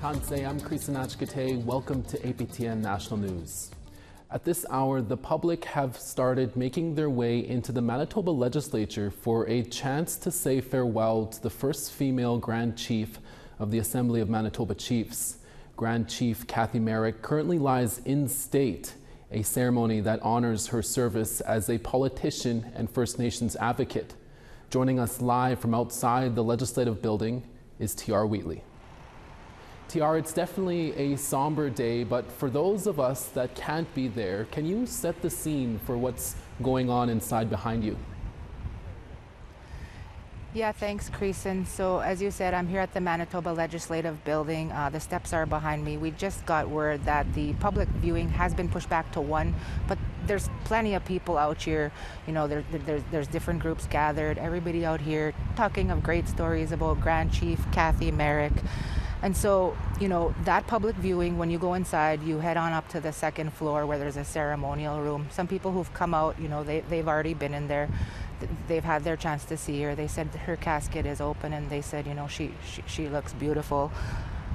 Tansei, I'm Creeson Agecoutay. Welcome to APTN National News. At this hour, the public have started making their way into the Manitoba legislature for a chance to say farewell to the first female Grand Chief of the Assembly of Manitoba Chiefs. Grand Chief Kathy Merrick currently lies in state, a ceremony that honors her service as a politician and First Nations advocate. Joining us live from outside the legislative building is TR Wheatley. TR, it's definitely a somber day, but for those of us that can't be there, can you set the scene for what's going on inside behind you? Yeah, thanks, Creeson. So as you said, I'm here at the Manitoba Legislative Building. The steps are behind me. We just got word that the public viewing has been pushed back to 1, but there's plenty of people out here. You know, there's different groups gathered, everybody out here talking of great stories about Grand Chief Kathy Merrick. And so, you know, that public viewing, when you go inside, you head on up to the second floor where there's a ceremonial room. Some people who've come out, you know, they've already been in there. They've had their chance to see her. They said her casket is open, and they said, you know, she looks beautiful.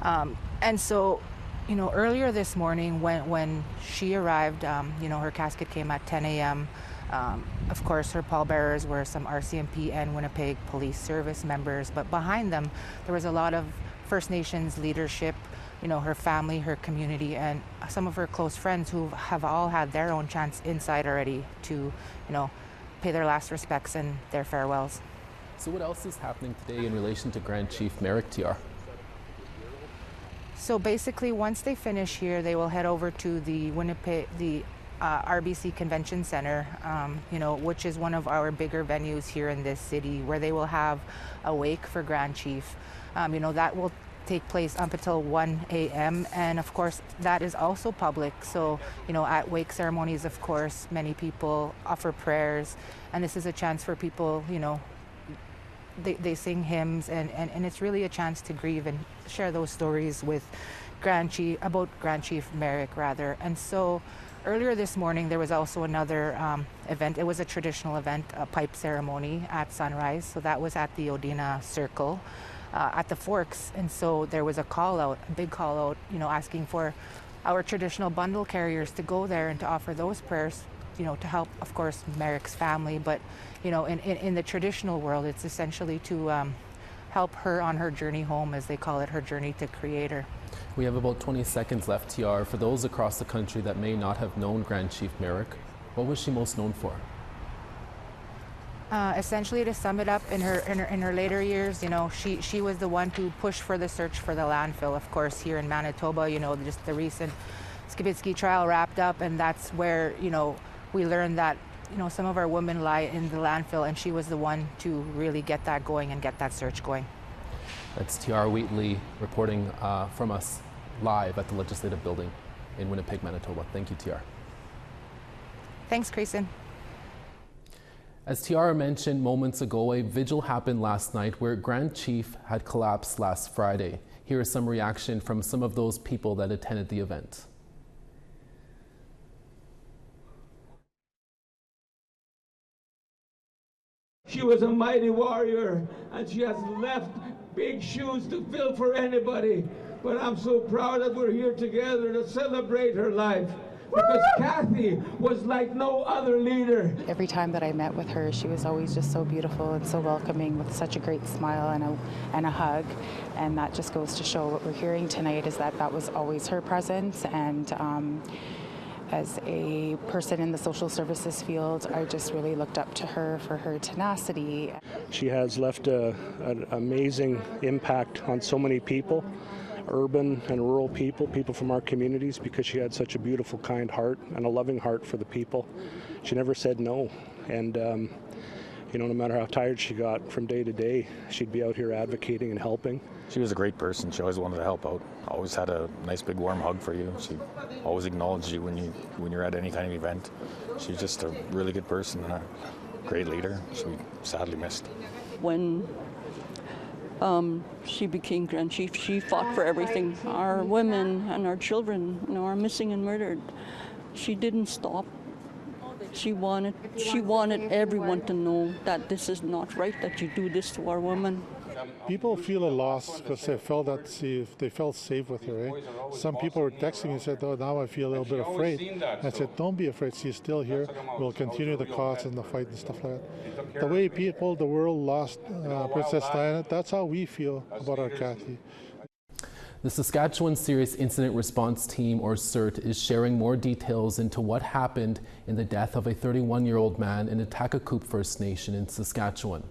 And so, you know, earlier this morning when she arrived, you know, her casket came at 10 a.m. Of course, her pallbearers were some RCMP and Winnipeg Police Service members, but behind them, there was a lot of First Nations leadership, you know, her family, her community, and some of her close friends who have all had their own chance inside already to, you know, pay their last respects and their farewells. So what else is happening today in relation to Grand Chief Merrick, TR? So basically, once they finish here, they will head over to the Winnipeg, RBC Convention Center, you know, which is one of our bigger venues here in this city, where they will have a wake for Grand Chief. You know, that will take place up until 1 a.m. and of course that is also public. So, you know, at wake ceremonies, of course, many people offer prayers, and this is a chance for people, you know, they sing hymns, and it's really a chance to grieve and share those stories with Grand Chief Merrick rather. And so earlier this morning there was also another event. It was a traditional event, a pipe ceremony at sunrise. So that was at the Odina Circle at the Forks, and so there was a big call out, you know, asking for our traditional bundle carriers to go there and to offer those prayers, you know, to help, of course, Merrick's family. But, you know, in the traditional world, it's essentially to help her on her journey home, as they call it, her journey to Creator. We have about 20 seconds left, TR. For those across the country that may not have known Grand Chief Merrick, what was she most known for? Essentially, to sum it up, in her later years, you know, she was the one to push for the search for the landfill. Of course, here in Manitoba, you know, just the recent Skibitsky trial wrapped up, and that's where, you know, we learned that, you know, some of our women lie in the landfill, and she was the one to really get that going and get that search going. That's TR Wheatley reporting from us live at the Legislative Building in Winnipeg, Manitoba. Thank you, TR. Thanks, Creeson. As TR mentioned moments ago, a vigil happened last night where Grand Chief had collapsed last Friday. Here is some reaction from some of those people that attended the event. She was a mighty warrior, and she has left big shoes to fill for anybody. But I'm so proud that we're here together to celebrate her life, because Kathy was like no other leader. Every time that I met with her, she was always just so beautiful and so welcoming, with such a great smile and a hug. And that just goes to show what we're hearing tonight is that was always her presence. And as a person in the social services field, I just really looked up to her for her tenacity. She has left an amazing impact on so many people, urban and rural people from our communities, because she had such a beautiful, kind heart and a loving heart for the people. She never said no. And you know, no matter how tired she got from day to day, she'd be out here advocating and helping. She was a great person. She always wanted to help out. Always had a nice big warm hug for you. She always acknowledged you when you're at any kind of event. She's just a really good person and a great leader. She'll be sadly missed. When she became Grand Chief, she fought for everything. Our women and our children, you know, are missing and murdered. She didn't stop. She wanted everyone to know that this is not right, that you do this to our women. People feel a loss because they felt safe with her. Some people were texting and said, "Oh, now I feel a little bit afraid." I said, "Don't be afraid. She's still here. We'll continue the cause and the fight and stuff like that." The way the world lost Princess Diana, that's how we feel about our Kathy. The Saskatchewan Serious Incident Response Team, or CERT, is sharing more details into what happened in the death of a 31-year-old man in Agecoutay First Nation in Saskatchewan.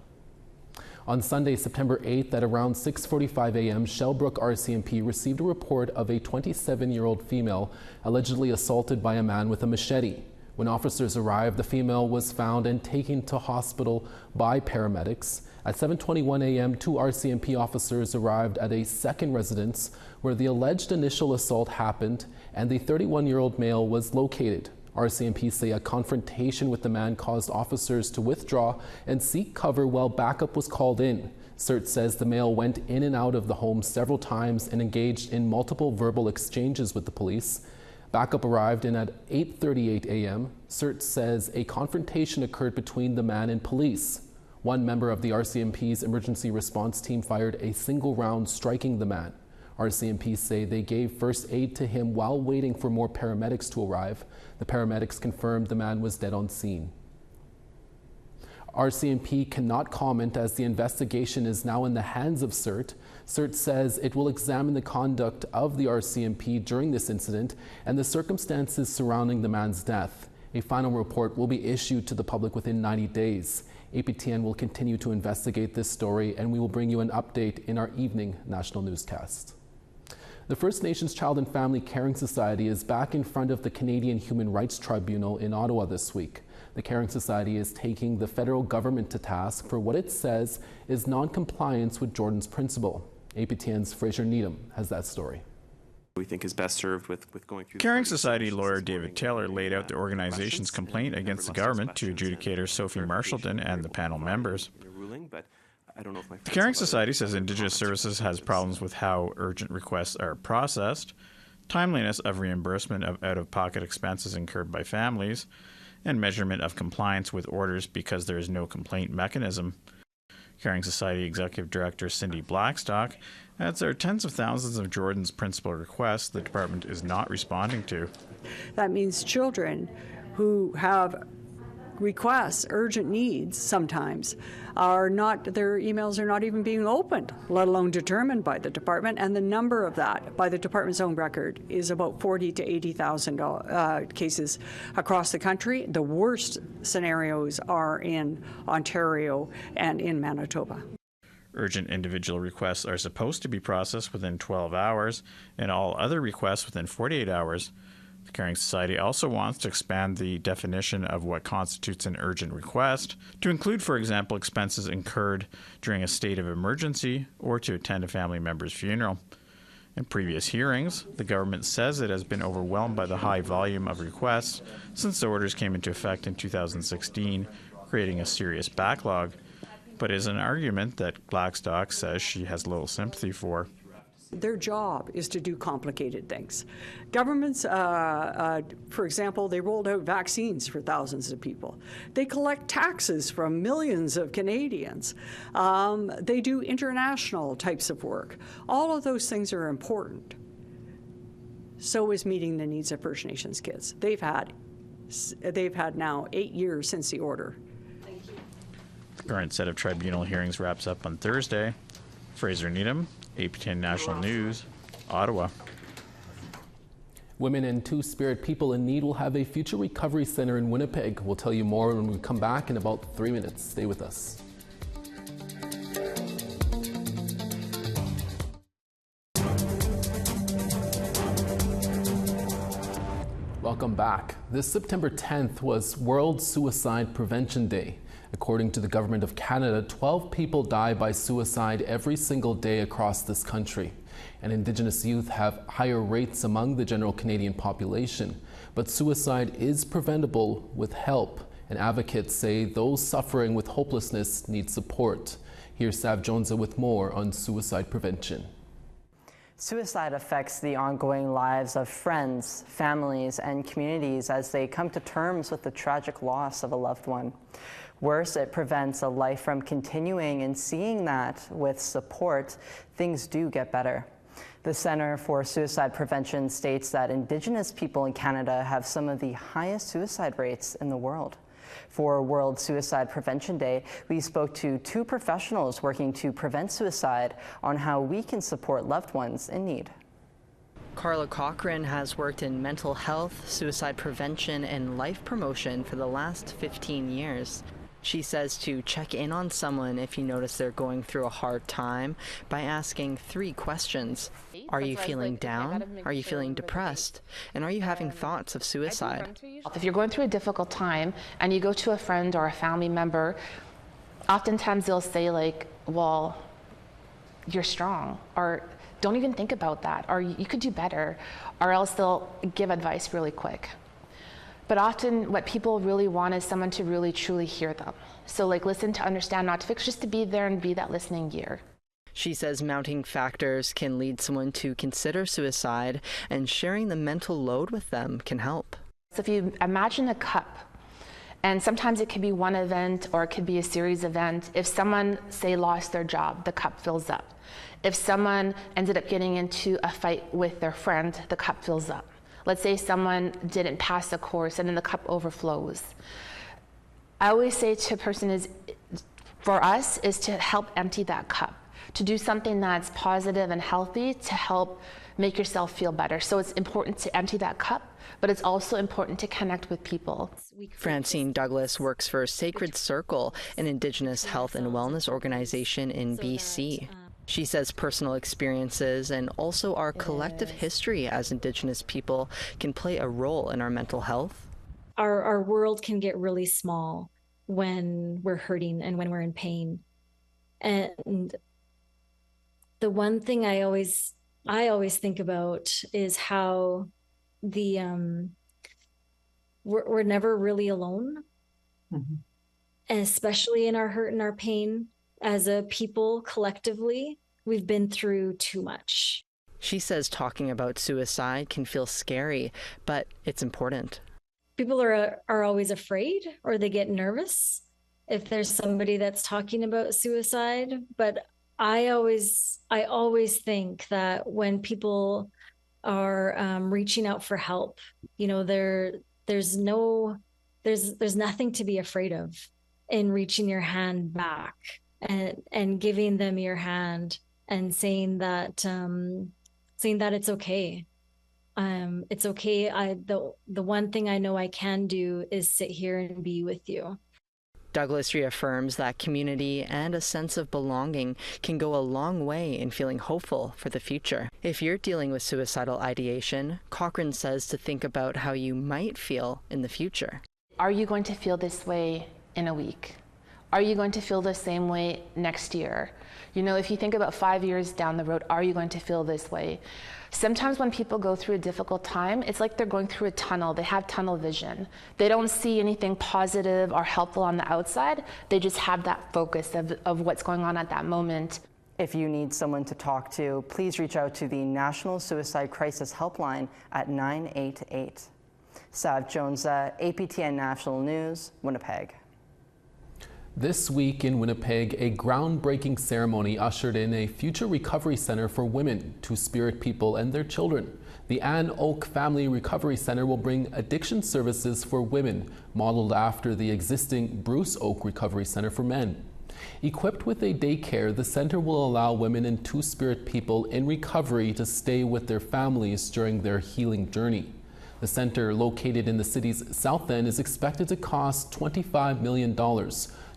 On Sunday, September 8th at around 6:45 a.m., Shellbrook RCMP received a report of a 27-year-old female allegedly assaulted by a man with a machete. When officers arrived, the female was found and taken to hospital by paramedics. At 7:21 a.m., 2 RCMP officers arrived at a second residence where the alleged initial assault happened and the 31-year-old male was located. RCMP say a confrontation with the man caused officers to withdraw and seek cover while backup was called in. CERT says the male went in and out of the home several times and engaged in multiple verbal exchanges with the police. Backup arrived and at 8:38 a.m., CERT says a confrontation occurred between the man and police. One member of the RCMP's emergency response team fired a single round, striking the man. RCMP say they gave first aid to him while waiting for more paramedics to arrive. The paramedics confirmed the man was dead on scene. RCMP cannot comment as the investigation is now in the hands of CERT. CERT says it will examine the conduct of the RCMP during this incident and the circumstances surrounding the man's death. A final report will be issued to the public within 90 days. APTN will continue to investigate this story, and we will bring you an update in our evening national newscast. The First Nations Child and Family Caring Society is back in front of the Canadian Human Rights Tribunal in Ottawa this week. The Caring Society is taking the federal government to task for what it says is non-compliance with Jordan's Principle. APTN's Fraser Needham has that story. We think is best served with going through. Caring Society lawyer David Taylor laid out the organization's complaint against the government to adjudicator Sophie Marshallton and the panel members. The Caring Society says Indigenous Services has problems with how urgent requests are processed, timeliness of reimbursement of out-of-pocket expenses incurred by families, and measurement of compliance with orders because there is no complaint mechanism. Caring Society Executive Director Cindy Blackstock adds there are tens of thousands of Jordan's Principle requests the department is not responding to. That means children who have requests, urgent needs sometimes, their emails are not even being opened, let alone determined by the department, and the number of that by the department's own record is about 40 to 80,000 cases across the country. The worst scenarios are in Ontario and in Manitoba. Urgent individual requests are supposed to be processed within 12 hours and all other requests within 48 hours. The Caring Society also wants to expand the definition of what constitutes an urgent request to include, for example, expenses incurred during a state of emergency or to attend a family member's funeral. In previous hearings, the government says it has been overwhelmed by the high volume of requests since the orders came into effect in 2016, creating a serious backlog, but is an argument that Blackstock says she has little sympathy for. Their job is to do complicated things. Governments, for example, they rolled out vaccines for thousands of people. They collect taxes from millions of Canadians. They do international types of work. All of those things are important. So is meeting the needs of First Nations kids. They've had now 8 years since the order. The current set of tribunal hearings wraps up on Thursday. Fraser Needham, APTN National News, Ottawa. Women and Two-Spirit people in need will have a future recovery center in Winnipeg. We'll tell you more when we come back in about 3 minutes. Stay with us. Welcome back. This September 10th was World Suicide Prevention Day. According to the Government of Canada, 12 people die by suicide every single day across this country. And Indigenous youth have higher rates among the general Canadian population. But suicide is preventable with help, and advocates say those suffering with hopelessness need support. Here's Sav Jonesa with more on suicide prevention. Suicide affects the ongoing lives of friends, families, and communities as they come to terms with the tragic loss of a loved one. Worse, it prevents a life from continuing, and seeing that with support, things do get better. The Centre for Suicide Prevention states that Indigenous people in Canada have some of the highest suicide rates in the world. For World Suicide Prevention Day, we spoke to two professionals working to prevent suicide on how we can support loved ones in need. Carla Cochran has worked in mental health, suicide prevention, and life promotion for the last 15 years. She says to check in on someone if you notice they're going through a hard time by asking 3 questions. Are you feeling down? Are you feeling depressed? And are you having thoughts of suicide? If you're going through a difficult time and you go to a friend or a family member, oftentimes they'll say like, well, you're strong, or don't even think about that, or you could do better, or else they'll give advice really quick. But often what people really want is someone to really truly hear them. So like listen to understand, not to fix, just to be there and be that listening ear. She says mounting factors can lead someone to consider suicide, and sharing the mental load with them can help. So if you imagine a cup, and sometimes it could be one event or it could be a series of events. If someone, say, lost their job, the cup fills up. If someone ended up getting into a fight with their friend, the cup fills up. Let's say someone didn't pass a course and then the cup overflows. I always say to a person is, for us, is to help empty that cup, to do something that's positive and healthy to help make yourself feel better. So it's important to empty that cup, but it's also important to connect with people. Francine Douglas works for Sacred Circle, an Indigenous health and wellness organization in BC. She says personal experiences and also our collective history as Indigenous people can play a role in our mental health. Our world can get really small when we're hurting and when we're in pain. And the one thing I always think about is how we're never really alone, and especially in our hurt and our pain. As a people, collectively, we've been through too much. She says talking about suicide can feel scary, but it's important. People are always afraid, or they get nervous if there's somebody that's talking about suicide. But I always think that when people are reaching out for help, you know, there's nothing to be afraid of in reaching your hand back and giving them your hand and saying that it's okay. It's okay. The one thing I know I can do is sit here and be with you. Douglas reaffirms that community and a sense of belonging can go a long way in feeling hopeful for the future. If you're dealing with suicidal ideation, Cochran says to think about how you might feel in the future. Are you going to feel this way in a week? Are you going to feel the same way next year? You know, if you think about 5 years down the road, are you going to feel this way? Sometimes when people go through a difficult time, it's like they're going through a tunnel. They have tunnel vision. They don't see anything positive or helpful on the outside. They just have that focus of what's going on at that moment. If you need someone to talk to, please reach out to the National Suicide Crisis Helpline at 988. Sav Jones, APTN National News, Winnipeg. This week in Winnipeg, a groundbreaking ceremony ushered in a future recovery center for women, Two-Spirit people and their children. The Ann Oak Family Recovery Center will bring addiction services for women, modeled after the existing Bruce Oak Recovery Center for men. Equipped with a daycare, the center will allow women and Two-Spirit people in recovery to stay with their families during their healing journey. The center, located in the city's south end, is expected to cost $25 million.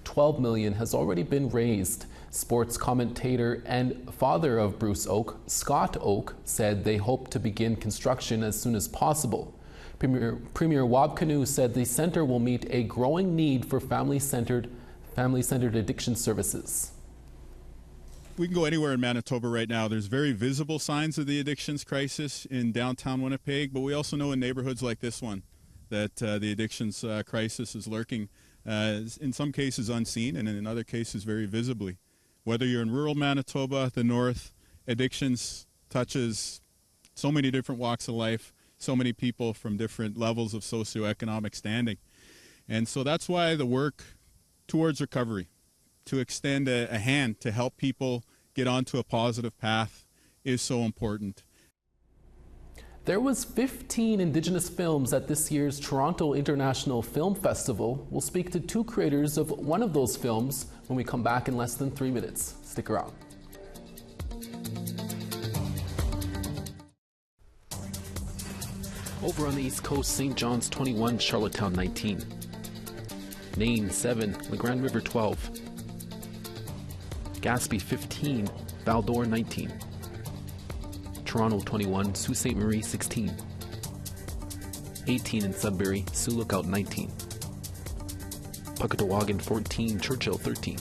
$12 million has already been raised. Sports commentator and father of Bruce Oak, Scott Oak, said they hope to begin construction as soon as possible. Premier Wabkanu said the center will meet a growing need for family-centered addiction services. We can go anywhere in Manitoba right now. There's very visible signs of the addictions crisis in downtown Winnipeg, but we also know in neighborhoods like this one that the addictions crisis is lurking. In some cases unseen, and in other cases very visibly. Whether you're in rural Manitoba, the north, addictions touches so many different walks of life, so many people from different levels of socioeconomic standing. And so that's why the work towards recovery, to extend a hand to help people get onto a positive path, is so important. There was 15 Indigenous films at this year's Toronto International Film Festival. We'll speak to two creators of one of those films when we come back in less than 3 minutes. Stick around. Over on the East Coast, St. John's 21, Charlottetown 19. Nain 7, La Grande River 12. Gaspé 15, Val-d'Or 19. Toronto 21, Sault Ste. Marie 16. 18 in Sudbury, Sioux Lookout 19. Puckatawagan 14, Churchill 13.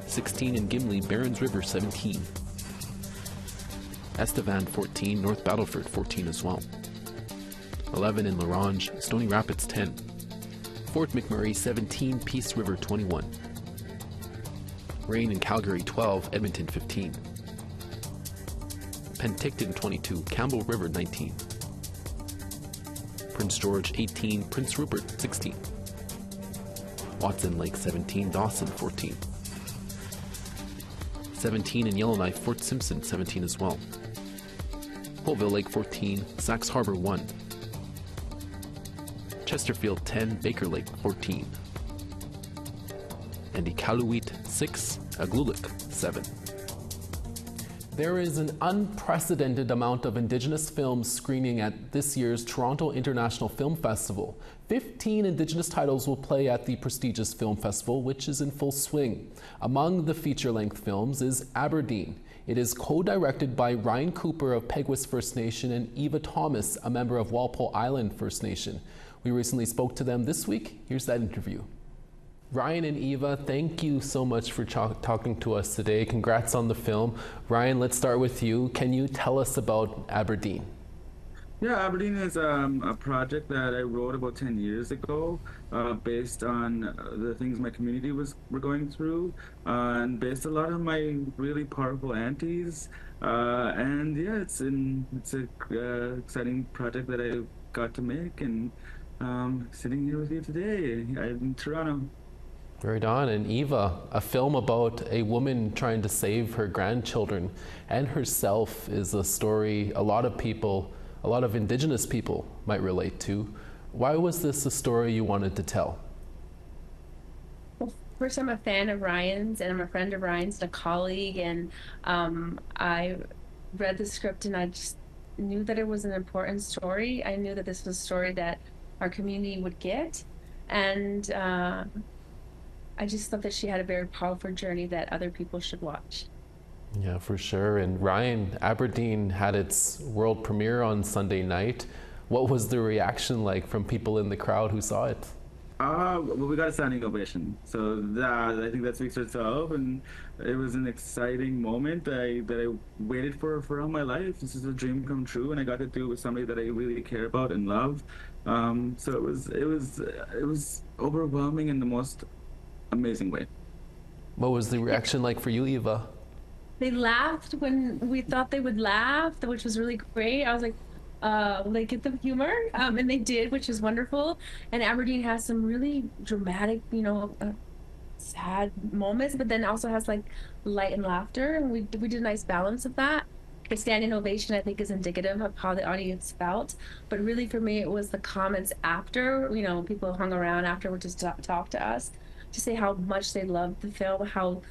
16 in Gimli, Barons River 17. Estevan 14, North Battleford 14 as well. 11 in La Ronge, Stony Rapids 10. Fort McMurray 17, Peace River 21. Rain in Calgary 12, Edmonton 15. Penticton 22, Campbell River 19. Prince George 18, Prince Rupert 16. Watson Lake 17, Dawson 14. 17 in Yellowknife, Fort Simpson 17 as well. Holtville Lake 14, Sax Harbor 1. Chesterfield 10, Baker Lake 14. And Iqaluit 6, Aglulik 7. There is an unprecedented amount of Indigenous films screening at this year's Toronto International Film Festival. 15 Indigenous titles will play at the prestigious film festival, which is in full swing. Among the feature-length films is Aberdeen. It is co-directed by Ryan Cooper of Peguis First Nation and Eva Thomas, a member of Walpole Island First Nation. We recently spoke to them this week. Here's that interview. Ryan and Eva, thank you so much for talking to us today. Congrats on the film. Ryan, let's start with you. Can you tell us about Aberdeen? Yeah, Aberdeen is a project that I wrote about 10 years ago, based on the things my community were going through, and based a lot on my really powerful aunties. And yeah, it's an exciting project that I got to make, and sitting here with you today. I'm in Toronto. Right on. And Eva, a film about a woman trying to save her grandchildren and herself is a story a lot of Indigenous people might relate to. Why was this a story you wanted to tell? Well, first, I'm a fan of Ryan's, and I'm a friend of Ryan's and a colleague, and I read the script and I just knew that it was an important story. I knew that this was a story that our community would get, and I just thought that she had a very powerful journey that other people should watch. Yeah, for sure. And Ryan, Aberdeen had its world premiere on Sunday night. What was the reaction like from people in the crowd who saw it? Well, we got a standing ovation, so I think that speaks for itself, and it was an exciting moment that I waited for all my life. This is a dream come true, and I got to do it with somebody that I really care about and love. So it was overwhelming in the most amazing way. What was the reaction like for you, Eva? They laughed when we thought they would laugh, which was really great. I was like, will they get the humor? And they did, which is wonderful. And Aberdeen has some really dramatic, sad moments, but then also has like light and laughter. And we did a nice balance of that. The standing ovation, I think, is indicative of how the audience felt. But really, for me, it was the comments after. People hung around afterwards to talk to us, to say how much they loved the film, how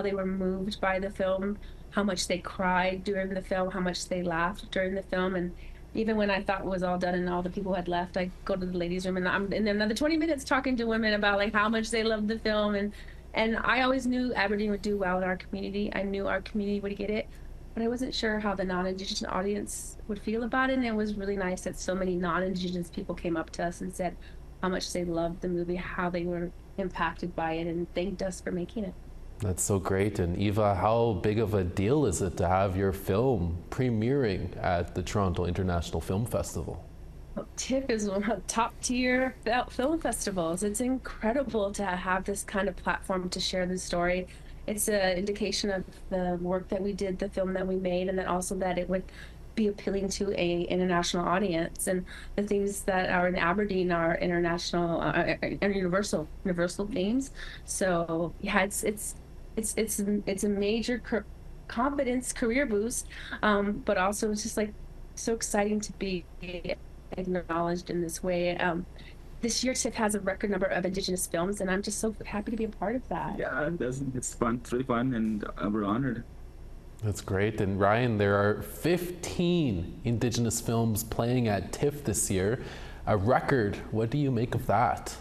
they were moved by the film, how much they cried during the film, how much they laughed during the film. And even when I thought it was all done and all the people had left, I go to the ladies' room and I'm in another 20 minutes talking to women about like how much they loved the film. And I always knew Aberdeen would do well in our community. I knew our community would get it, but I wasn't sure how the non-Indigenous audience would feel about it. And it was really nice that so many non-Indigenous people came up to us and said how much they loved the movie, how they were impacted by it, and thanked us for making it. That's so great. And Eva, how big of a deal is it to have your film premiering at the Toronto International Film Festival? Well, TIFF is one of the top tier film festivals. It's incredible to have this kind of platform to share the story. it's an indication of the work that we did, the film that we made, and then also that it would be appealing to a international audience. And the themes that are in Aberdeen are international and universal themes. So yeah, it's a major confidence career boost, but also it's just like so exciting to be acknowledged in this way. This year TIFF has a record number of Indigenous films, and I'm just so happy to be a part of that. Yeah, it's fun. It's really fun, and we're honored. That's great. And Ryan, there are 15 Indigenous films playing at TIFF this year, a record. What do you make of that?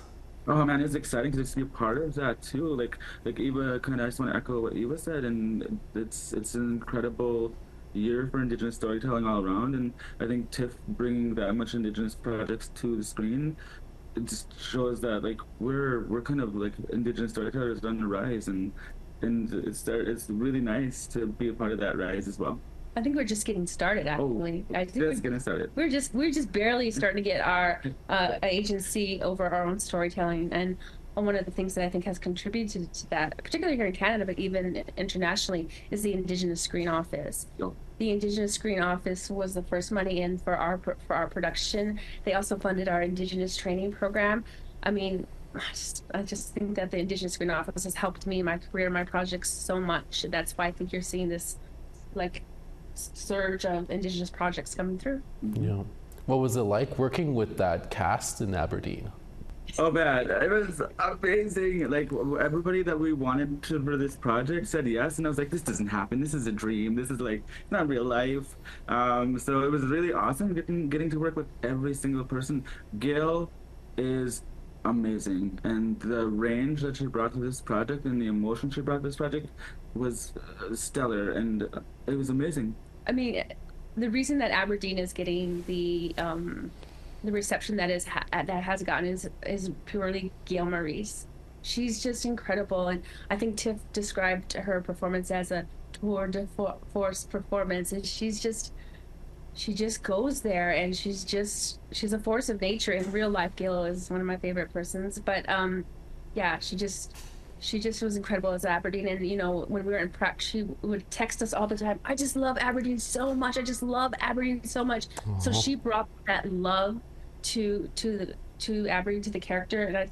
Oh man, it's exciting to just be a part of that too. Like Eva, I just want to echo what Eva said, and it's an incredible year for Indigenous storytelling all around. And I think TIFF bringing that much Indigenous projects to the screen, it just shows that like we're kind of like Indigenous storytellers on the rise, and it's really nice to be a part of that rise as well. I think we're just getting started, actually. Just getting started. We're just barely starting to get our agency over our own storytelling. And one of the things that I think has contributed to that, particularly here in Canada, but even internationally, is the Indigenous Screen Office. Yep. The Indigenous Screen Office was the first money in for our production. They also funded our Indigenous training program. I mean, I just think that the Indigenous Screen Office has helped me in my career, my projects so much. That's why I think you're seeing this like surge of Indigenous projects coming through. Yeah. What was it like working with that cast in Aberdeen? Oh man, it was amazing. Like everybody that we wanted to for this project said yes, and I was like, this doesn't happen. This is a dream. This is like not real life. So it was really awesome getting to work with every single person. Gail is amazing, and the range that she brought to this project and the emotion she brought to this project was stellar, and it was amazing. I mean, the reason that Aberdeen is getting the reception that has gotten is purely Gail Maurice. She's just incredible, and I think TIFF described her performance as a tour de force performance, and she just goes there, and she's a force of nature. In real life, Gail is one of my favorite persons, but yeah, she just was incredible as Aberdeen. And you know, when we were in prep, she would text us all the time, I just love Aberdeen so much. I just love Aberdeen so much. So she brought that love to Aberdeen, to the character. And I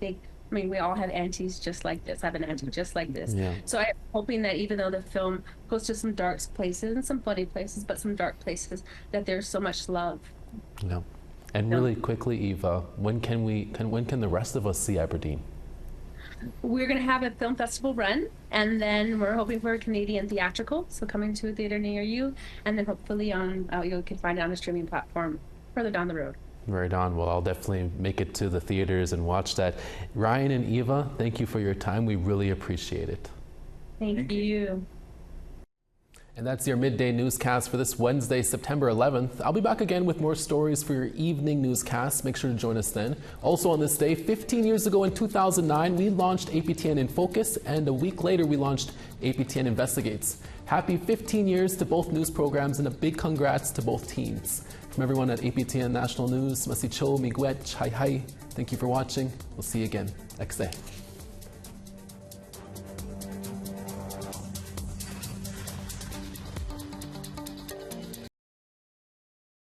mean, we all have aunties just like this. I have an auntie just like this. Yeah. So I'm hoping that even though the film goes to some dark places and some funny places, but some dark places, that there's so much love. Yeah. And really quickly, Eva, when can the rest of us see Aberdeen? We're going to have a film festival run, and then we're hoping for a Canadian theatrical, so coming to a theater near you, and then hopefully you can find it on a streaming platform further down the road. Right on. Well, I'll definitely make it to the theaters and watch that. Ryan and Eva, thank you for your time. We really appreciate it. Thank you. And that's your midday newscast for this Wednesday, September 11th. I'll be back again with more stories for your evening newscast. Make sure to join us then. Also on this day, 15 years ago in 2009, we launched APTN in Focus, and a week later we launched APTN Investigates. Happy 15 years to both news programs, and a big congrats to both teams. From everyone at APTN National News, Masicho, Miguet, Hi Hi, thank you for watching. We'll see you again next day.